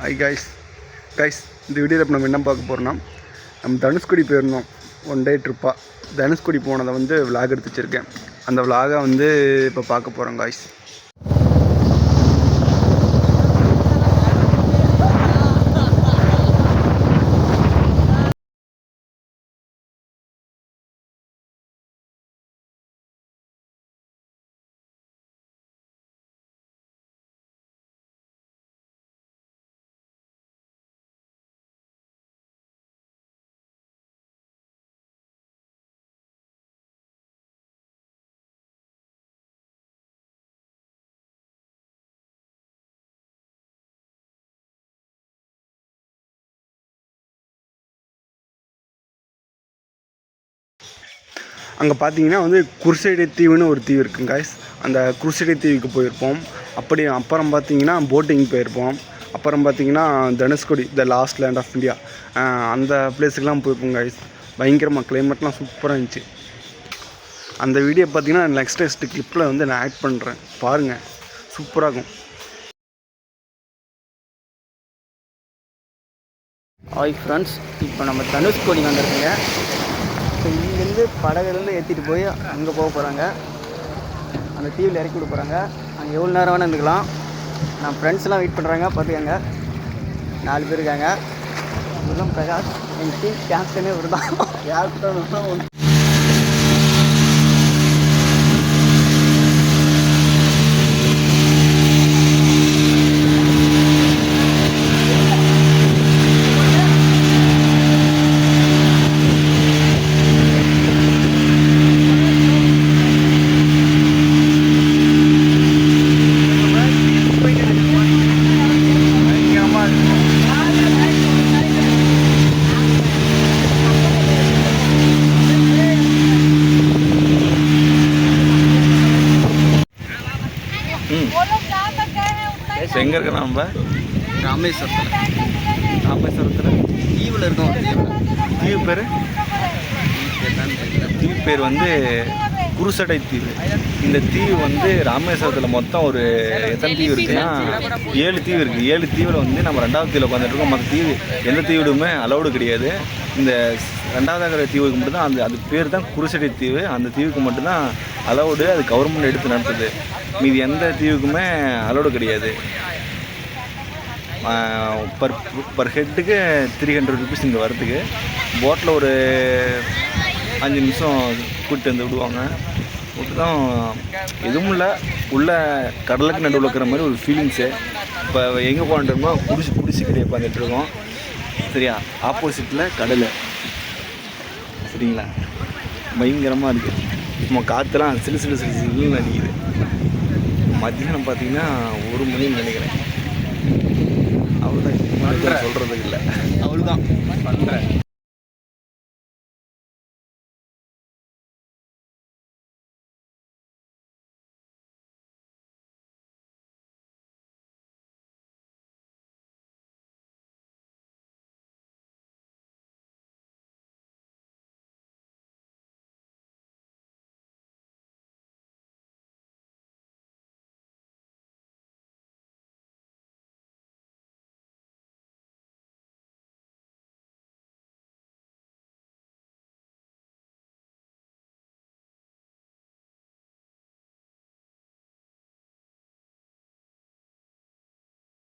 Hi guys இந்த வீடியோவில் இப்போ நம்ம என்ன பார்க்க போகிறோம்னா, நம்ம தனுஷ்கோடி போயிருந்தோம் ஒன் டே ட்ரிப்பாக. தனுஷ்கோடி போனதை வந்து விலாக் எடுத்து வச்சுருக்கேன். அந்த விலாகை வந்து இப்போ பார்க்க போகிறோம் காய்ஸ். அங்கே பார்த்தீங்கன்னா வந்து குருசைடை தீவுன்னு ஒரு தீவு இருக்குங்க காய்ஸ். அந்த குருசைடை தீவுக்கு போயிருப்போம். அப்புறம் பார்த்தீங்கன்னா போட்டிங் போயிருப்போம். அப்புறம் பார்த்தீங்கன்னா Dhanushkodi the last land of India, அந்த பிளேஸுக்கெலாம் போயிருப்போம் காய்ஸ். பயங்கரமாக கிளைமேட்லாம் சூப்பராக இருந்துச்சு. அந்த வீடியோ பார்த்தீங்கன்னா நெக்ஸ்ட் கிளிப்பில் வந்து நான் ஆட் பண்ணுறேன், பாருங்கள், சூப்பராக இருக்கும். ஹாய் ஃப்ரெண்ட்ஸ், இப்போ நம்ம தனுஷ்கோடி வந்திருக்கோங்க. இப்போ இங்கேருந்து படகுலேருந்து ஏற்றிட்டு போய் அங்கே போக போகிறாங்க. அந்த தீவில் இறக்கி விட போகிறாங்க. அங்கே எவ்வளோ நேரம் வேணால் இருந்துக்கலாம். நான் ஃப்ரெண்ட்ஸ்லாம் வெயிட் பண்ணுறாங்க, பார்த்துக்கங்க. 4 பேர் இருக்காங்க. இதெல்லாம் பிரகாஷ், எங்கள் டீம் கேப்டனே ஒரு தான். கேப்டன் எங்கே இருக்க நம்ம ராமேஸ்வரத்தில் தீவில் இருக்கோம். தீவு பேர் வந்து குருசடை தீவு. இந்த தீவு வந்து ராமேஸ்வரத்தில் மொத்தம் ஒரு எத்தனை தீவு இருக்குன்னா 7 தீவு இருக்குது. 7 தீவில் வந்து நம்ம 2வது தீவில் உட்காந்துட்ருக்கோம். மற்ற தீவு எந்த தீவுமே அலௌடு கிடையாது. இந்த 2வது தீவுக்கு மட்டும்தான் அது பேர் தான் குருசடை தீவு. அந்த தீவுக்கு மட்டும்தான் அலௌடு. அது கவர்மெண்ட் எடுத்து நடத்துது. மீதி எந்த தீவுக்குமே அலௌடு கிடையாது. பர் ஹெட்டுக்கு 300 ருபீஸ் இங்கே வரதுக்கு. போட்டில் ஒரு 5 நிமிஷம் கூப்பிட்டு வந்து விடுவாங்க. விட்டு தான் எதுவும் இல்லை, உள்ள கடலுக்கு நடுவில் இருக்கிற மாதிரி ஒரு ஃபீலிங்ஸு. இப்போ எங்கே போகணுமோ குடிச்சு கிடையாது பார்த்துட்ருக்கோம். சரியா, ஆப்போசிட்டில் கடல். சரிங்களா, பயங்கரமாக இருக்குது. சும்மா காற்றுலாம் சிலுன்னு அடிக்குது. மத்தியானம் பார்த்தீங்கன்னா 1 மணின்னு நினைக்கிறேன். அவ்வளோதான், சொல்கிறதுக்கு இல்லை, அவ்வளோதான் பண்ணுறேன்.